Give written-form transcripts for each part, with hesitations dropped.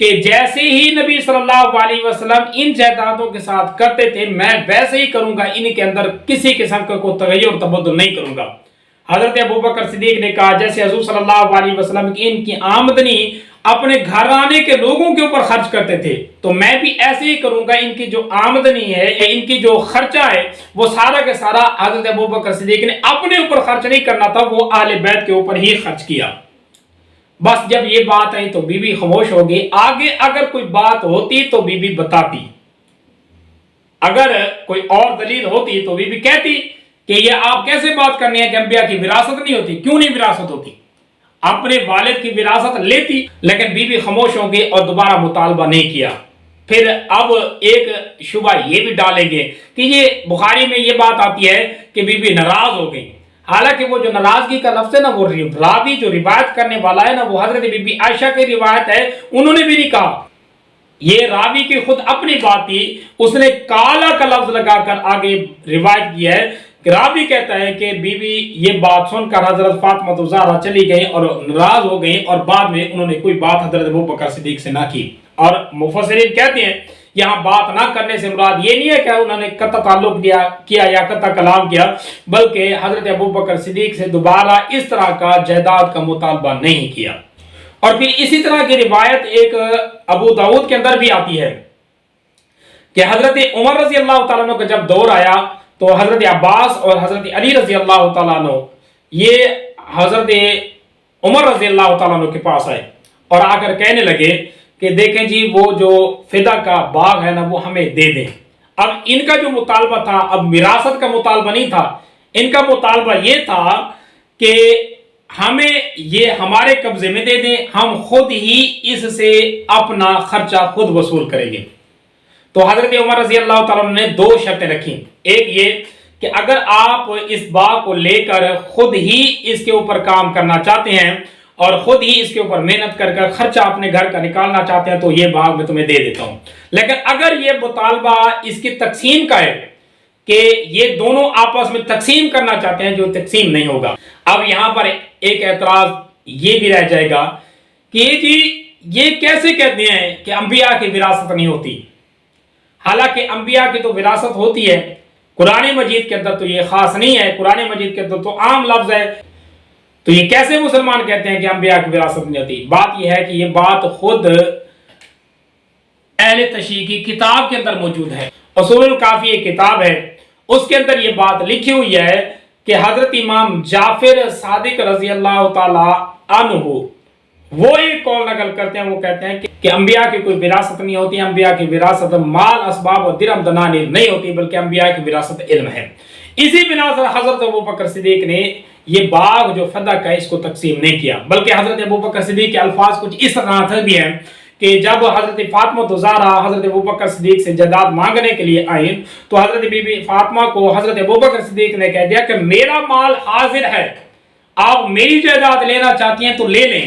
کہ جیسے ہی نبی صلی اللہ علیہ وسلم ان جائیدادوں کے ساتھ کرتے تھے میں ویسے ہی کروں گا، ان کے اندر کسی قسم کا کوئی تغیر اور تبدل نہیں کروں گا۔ حضرت ابوبکر صدیق نے کہا جیسے حضور صلی اللہ علیہ وسلم کی ان کی آمدنی اپنے گھرانے کے لوگوں کے اوپر خرچ کرتے تھے تو میں بھی ایسے ہی کروں گا، ان کی جو آمدنی ہے یا ان کی جو خرچہ ہے وہ سارا کا سارا حضرت ابوبکر صدیق نے اپنے اوپر خرچ نہیں کرنا تھا، وہ اہل بیت کے اوپر ہی خرچ کیا۔ بس جب یہ بات آئی تو بی بی خاموش ہو گئی، آگے اگر کوئی بات ہوتی تو بی بی بتاتی، اگر کوئی اور دلیل ہوتی تو بی بی کہتی کہ یہ آپ کیسے بات کرنی ہے کہ انبیاء کی وراثت نہیں ہوتی، کیوں نہیں وراثت ہوتی، اپنے والد کی وراثت لیتی، لیکن بی بی خاموش ہو گئی اور دوبارہ مطالبہ نہیں کیا۔ پھر اب ایک شبہ یہ بھی ڈالیں گے کہ یہ بخاری میں یہ بات آتی ہے کہ بی بی ناراض ہو گئی، حالانکہ وہ جو ناراضگی کا لفظ ہے نا، وہ راوی جو روایت کرنے والا ہے نا وہ حضرت بی بی عائشہ کی روایت ہے، انہوں نے بھی نہیں کہا، یہ راوی کی خود اپنی بات تھی، اس نے کالا کا لفظ لگا کر آگے روایت کی ہے کہ راوی کہتا ہے کہ بی بی یہ بات سن کر حضرت فاطمہ الزہرا چلی گئی اور ناراض ہو گئی، اور بعد میں انہوں نے کوئی بات حضرت ابوبکر صدیق سے نہ کی۔ اور مفسرین کہتے ہیں یہاں بات نہ کرنے سے مراد یہ نہیں ہے کہ انہوں نے قطع تعلق کیا یا قطع کلام کیا، بلکہ حضرت ابوبکر صدیق سے دوبارہ اس طرح کا جائیداد کا مطالبہ نہیں کیا۔ اور پھر اسی طرح کی روایت ایک ابو داؤد کے اندر بھی آتی ہے کہ حضرت عمر رضی اللہ تعالیٰ عنہ کا جب دور آیا تو حضرت عباس اور حضرت علی رضی اللہ تعالیٰ عنہ یہ حضرت عمر رضی اللہ تعالیٰ عنہ کے پاس آئے اور آ کر کہنے لگے کہ دیکھیں جی وہ جو فدا کا باغ ہے نا وہ ہمیں دے دیں۔ اب ان کا جو مطالبہ تھا اب وراثت کا مطالبہ نہیں تھا، ان کا مطالبہ یہ تھا کہ ہمیں یہ ہمارے قبضے میں دے دیں، ہم خود ہی اس سے اپنا خرچہ خود وصول کریں گے۔ تو حضرت عمر رضی اللہ تعالیٰ نے دو شرطیں رکھیں، ایک یہ کہ اگر آپ اس باغ کو لے کر خود ہی اس کے اوپر کام کرنا چاہتے ہیں اور خود ہی اس کے اوپر محنت کر کر خرچہ اپنے گھر کا نکالنا چاہتے ہیں تو یہ باغ میں تمہیں دے دیتا ہوں، لیکن اگر یہ مطالبہ اس کی تقسیم کا ہے کہ یہ دونوں آپس میں تقسیم کرنا چاہتے ہیں، جو تقسیم نہیں ہوگا۔ اب یہاں پر ایک اعتراض یہ بھی رہ جائے گا کہ جی یہ کیسے کہتے ہیں کہ انبیاء کی وراثت نہیں ہوتی، حالانکہ انبیاء کی تو وراثت ہوتی ہے، قرآن مجید کے اندر تو یہ خاص نہیں ہے، قرآن مجید کے اندر تو عام لفظ ہے، تو یہ کیسے مسلمان کہتے ہیں کہ انبیاء کی وراثت نہیں ہوتی؟ بات یہ ہے کہ یہ بات خود اہل تشیع کی کتاب کے اندر موجود ہے، اصول الکافی ایک کتاب ہے، اس کے اندر یہ بات لکھی ہوئی ہے کہ حضرت امام جعفر صادق رضی اللہ تعالی عنہ وہ ایک قول نقل کرتے ہیں، وہ کہتے ہیں کہ انبیاء کی کوئی وراثت نہیں ہوتی، انبیاء کی وراثت مال اسباب اور درہم دنانیر نہیں ہوتی، بلکہ انبیاء کی وراثت علم ہے۔ اسی بنا پر حضرت ابوبکر صدیق نے یہ باغ جو فدا کا اس کو تقسیم نہیں کیا، بلکہ حضرت ابوبکر صدیق کے الفاظ کچھ اس طرح سے بھی ہیں کہ جب حضرت فاطمہ الزہرا حضرت ابوبکر صدیق سے جائیداد مانگنے کے لیے آئیں تو حضرت بی بی فاطمہ کو حضرت ابوبکر صدیق نے کہہ دیا کہ میرا مال حاضر ہے، آپ میری جائیداد لینا چاہتی ہیں تو لے لیں،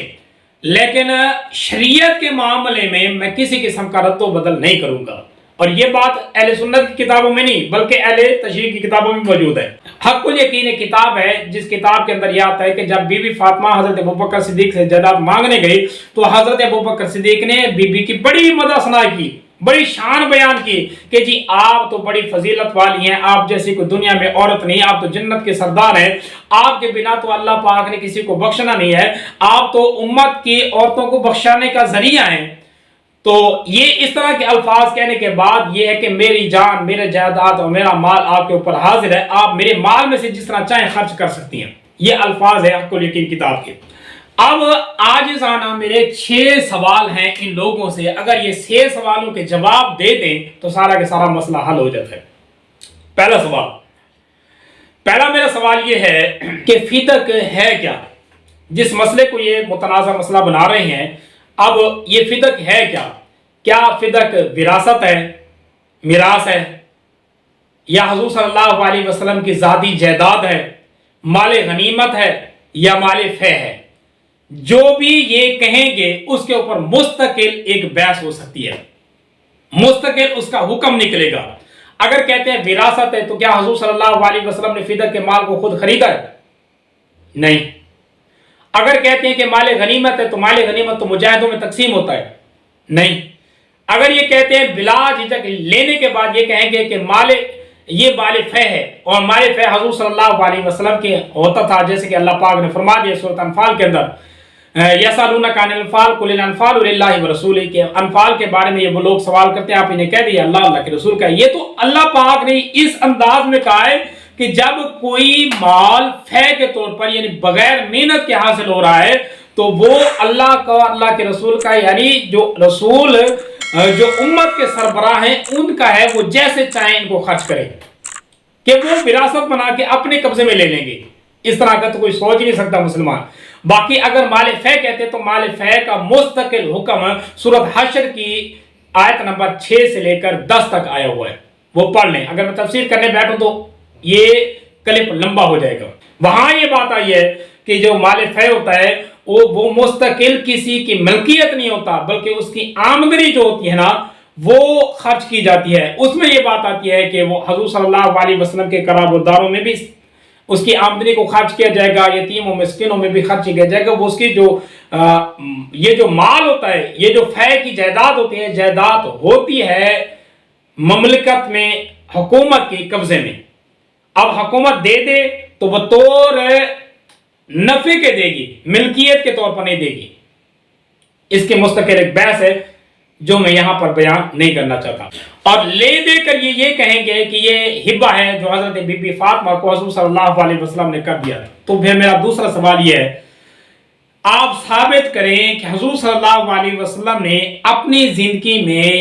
لیکن شریعت کے معاملے میں کسی قسم کا رد و بدل نہیں کروں گا۔ اور یہ بات اہل سنت کی کتابوں میں نہیں بلکہ اہل تشریع کی کتابوں میں موجود ہے۔ حق الیقین ایک کتاب ہے جس کتاب کے اندر یہ آتا ہے کہ جب بی بی فاطمہ حضرت ابوبکر صدیق سے جائیداد مانگنے گئی تو حضرت ابوبکر صدیق نے بی بی کی بڑی مدح ثنا کی، بڑی شان بیان کی کہ جی آپ تو بڑی فضیلت والی ہیں، آپ جیسی کوئی دنیا میں عورت نہیں، آپ تو جنت کے سردار ہیں، آپ کے بنا تو اللہ پاک نے کسی کو بخشنا نہیں ہے، آپ تو امت کی عورتوں کو بخشانے کا ذریعہ ہیں۔ تو یہ اس طرح کے الفاظ کہنے کے بعد یہ ہے کہ میری جان، میرے جائیداد اور میرا مال آپ کے اوپر حاضر ہے، آپ میرے مال میں سے جس طرح چاہیں خرچ کر سکتی ہیں، یہ الفاظ ہے حق الیقین کتاب کے۔ اب عاجزانہ میرے 6 سوال ہیں ان لوگوں سے، اگر یہ 6 سوالوں کے جواب دے دیں تو سارا کا سارا مسئلہ حل ہو جاتا ہے۔ پہلا میرا سوال یہ ہے کہ فدق ہے کیا؟ جس مسئلے کو یہ متنازع مسئلہ بنا رہے ہیں، اب یہ فدق ہے کیا؟ کیا فدق وراثت ہے، میراث ہے، یا حضور صلی اللہ علیہ وسلم کی ذاتی جائیداد ہے، مال غنیمت ہے یا مال فے ہے؟ جو بھی یہ کہیں گے اس کے اوپر مستقل ایک بحث ہو سکتی ہے، مستقل اس کا حکم نکلے گا۔ اگر کہتے ہیں وراثت ہے تو کیا حضور صلی اللہ علیہ وسلم نے فدق کے مال کو خود خریدا ہے؟ نہیں۔ اگر کہتے ہیں کہ مال غنیمت ہے تو مال غنیمت تو مجاہدوں میں تقسیم ہوتا ہے؟ نہیں. اگر یہ کہتے ہیں بلا جھجک لینے کے بعد یہ کہیں گے کہ یہ مال فے ہے، اور مال فے حضور صلی اللہ علیہ وسلم کے ہوتا تھا، جیسے کہ اللہ پاک نے فرما دیا سورۃ انفال کے اندر، یسألونک عن الانفال قل الانفال للہ ورسولہ، کے انفال کے بارے میں یہ وہ لوگ سوال کرتے ہیں، آپ انہیں کہہ دیے اللہ کے رسول کا. یہ تو اللہ پاک نے اس انداز میں کہا ہے کہ جب کوئی مال فے کے طور پر یعنی بغیر محنت کے حاصل ہو رہا ہے تو وہ اللہ کا، اللہ کے رسول کا، یعنی جو رسول جو امت کے سربراہ ہیں ان کا ہے، وہ جیسے چاہیں ان کو خرچ کریں کہ وہ وراثت بنا کے اپنے قبضے میں لے لیں گے. اس طرح کا تو کوئی سوچ ہی نہیں سکتا مسلمان. باقی اگر مال فے کہتے تو مال فے کا مستقل حکم سورۃ حشر کی آیت نمبر 6 سے لے کر 10 تک آیا ہوا ہے، وہ پڑھ لیں. اگر میں تفسیر کرنے بیٹھوں تو یہ کلپ لمبا ہو جائے گا. وہاں یہ بات آئی ہے کہ جو مال فے ہوتا ہے وہ مستقل کسی کی ملکیت نہیں ہوتا، بلکہ اس کی آمدنی جو ہوتی ہے نا وہ خرچ کی جاتی ہے. اس میں یہ بات آتی ہے کہ وہ حضور صلی اللہ علیہ وسلم کے قرابت داروں میں بھی اس کی آمدنی کو خرچ کیا جائے گا، یتیموں مسکینوں میں بھی خرچ کیا جائے گا. وہ اس کی جو یہ جو مال ہوتا ہے، یہ جو فے کی جائیداد ہوتی ہے، جائیداد ہوتی ہے مملکت میں حکومت کے قبضے میں. اب حکومت دے دے تو بطور نفع کے دے گی، ملکیت کے طور پر نہیں دے گی. اس کے مستقل ایک بحث ہے جو میں یہاں پر بیان نہیں کرنا چاہتا. اور لے دے کر یہ کہیں گے کہ یہ ہبہ ہے جو حضرت بی بی فاطمہ کو حضور صلی اللہ علیہ وسلم نے کر دیا. تو پھر میرا دوسرا سوال یہ ہے، آپ ثابت کریں کہ حضور صلی اللہ علیہ وسلم نے اپنی زندگی میں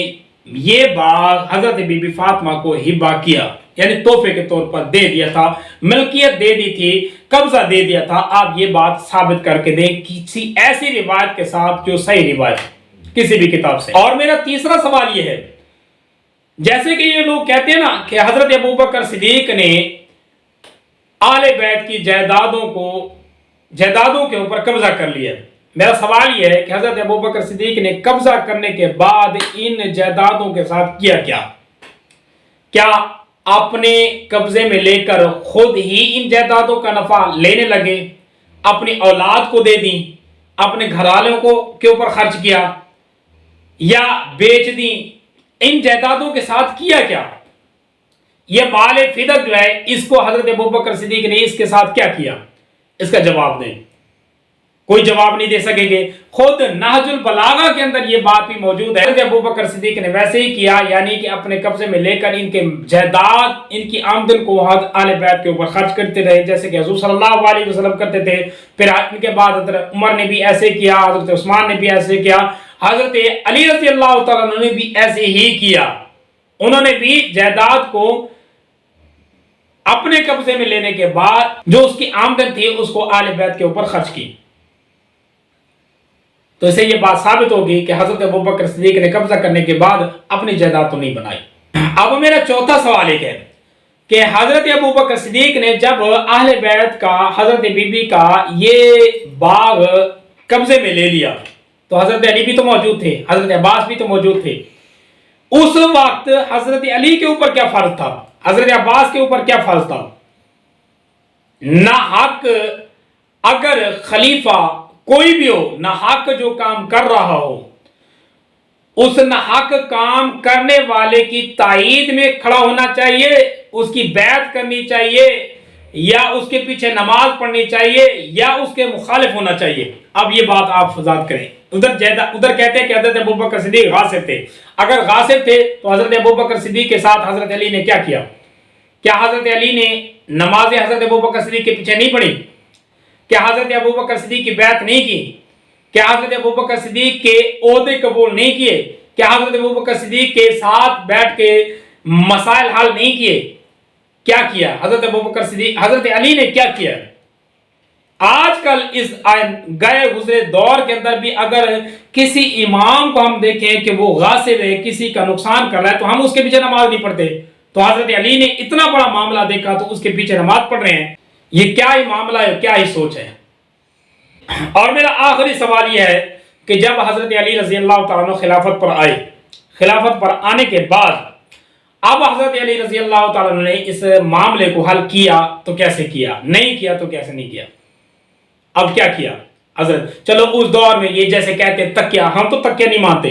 یہ باغ حضرت بی بی فاطمہ کو ہبہ کیا، یعنی تحفے کے طور پر دے دیا تھا، ملکیت دے دی تھی، قبضہ دے دیا تھا. آپ یہ بات ثابت کر کے دیں کسی ایسی روایت کے ساتھ جو صحیح روایت کسی بھی کتاب سے. اور میرا تیسرا سوال یہ ہے، جیسے کہ یہ لوگ کہتے ہیں نا کہ حضرت ابوبکر صدیق نے آل بیت کی جائیدادوں کے اوپر قبضہ کر لیا. میرا سوال یہ ہے کہ حضرت ابوبکر صدیق نے قبضہ کرنے کے بعد ان جائیدادوں کے ساتھ کیا اپنے قبضے میں لے کر خود ہی ان جائیدادوں کا نفع لینے لگے، اپنی اولاد کو دے دیں، اپنے گھر والوں کے اوپر خرچ کیا یا بیچ دیں؟ ان جائیدادوں کے ساتھ کیا یہ مال فدق جو ہے اس کو حضرت ابوبکر صدیق نے اس کے ساتھ کیا؟ اس کا جواب دیں. کوئی جواب نہیں دے سکیں گے. خود نہج البلاغہ کے اندر یہ بات بھی موجود ہے، حضرت ابوبکر صدیق نے ویسے ہی کیا، یعنی کہ اپنے قبضے میں لے کر ان کے جائیداد، ان کی آمدن کو آل بیت کے اوپر خرچ کرتے رہے، جیسے کہ حضور صلی اللہ علیہ وسلم کرتے تھے. پھر ان کے بعد حضرت عمر نے بھی ایسے کیا، حضرت عثمان نے بھی ایسے کیا، حضرت علی رضی اللہ تعالیٰ عنہ نے بھی ایسے ہی کیا. انہوں نے بھی جائیداد کو اپنے قبضے میں لینے کے بعد جو اس کی آمدن تھی اس کو آل بیت کے اوپر خرچ کی. تو اسے یہ بات ثابت ہوگی کہ حضرت ابوبکر صدیق نے قبضہ کرنے کے بعد اپنی جائیداد تو نہیں بنائی. اب میرا چوتھا سوال ایک ہے کہ حضرت ابوبکر صدیق نے جب اہل بیت کا، حضرت بی بی کا یہ باغ قبضے میں لے لیا تو حضرت علی بھی تو موجود تھے، حضرت عباس بھی تو موجود تھے. اس وقت حضرت علی کے اوپر کیا فرض تھا، حضرت عباس کے اوپر کیا فرض تھا؟ نہ حق اگر خلیفہ کوئی بھی ہو، نہ حق جو کام کر رہا ہو، اس نہ حق کام کرنے والے کی تائید میں کھڑا ہونا چاہیے، اس کی بیعت کرنی چاہیے، یا اس کے پیچھے نماز پڑھنی چاہیے، یا اس کے مخالف ہونا چاہیے. اب یہ بات آپ وضاحت کریں. ادھر کہتے ہیں کہ حضرت ابوبکر صدیق غاصب تھے. اگر غاصب تھے تو حضرت ابوبکر صدیق کے ساتھ حضرت علی نے کیا؟ کیا حضرت علی نے نماز حضرت ابوبکر صدیق کے پیچھے نہیں پڑھی؟ کیا حضرت ابوبکر صدیق کی بیعت نہیں کی؟ کیا حضرت ابوبکر صدیق کے عہدے قبول نہیں کیے؟ کیا حضرت ابوبکر صدیق کے ساتھ بیٹھ کے مسائل حل نہیں کیے؟ کیا حضرت ابوبکر صدیق، حضرت علی نے کیا؟ آج کل اس گئے گزرے دور کے اندر بھی اگر کسی امام کو ہم دیکھیں کہ وہ غاصب ہے، کسی کا نقصان کر رہا ہے، تو ہم اس کے پیچھے نماز نہیں پڑھتے. تو حضرت علی نے اتنا بڑا معاملہ دیکھا تو اس کے پیچھے نماز پڑھ رہے ہیں. یہ کیا ہی معاملہ ہے، کیا ہی سوچ ہے. اور میرا آخری سوال یہ ہے کہ جب حضرت علی رضی اللہ تعالیٰ عنہ خلافت پر آئے، خلافت پر آنے کے بعد اب حضرت علی رضی اللہ تعالیٰ عنہ نے اس معاملے کو حل کیا تو کیسے کیا، نہیں کیا تو کیسے نہیں کیا. اب کیا حضرت؟ چلو اس دور میں یہ جیسے کہتے تکیہ، ہم تو تکیہ نہیں مانتے.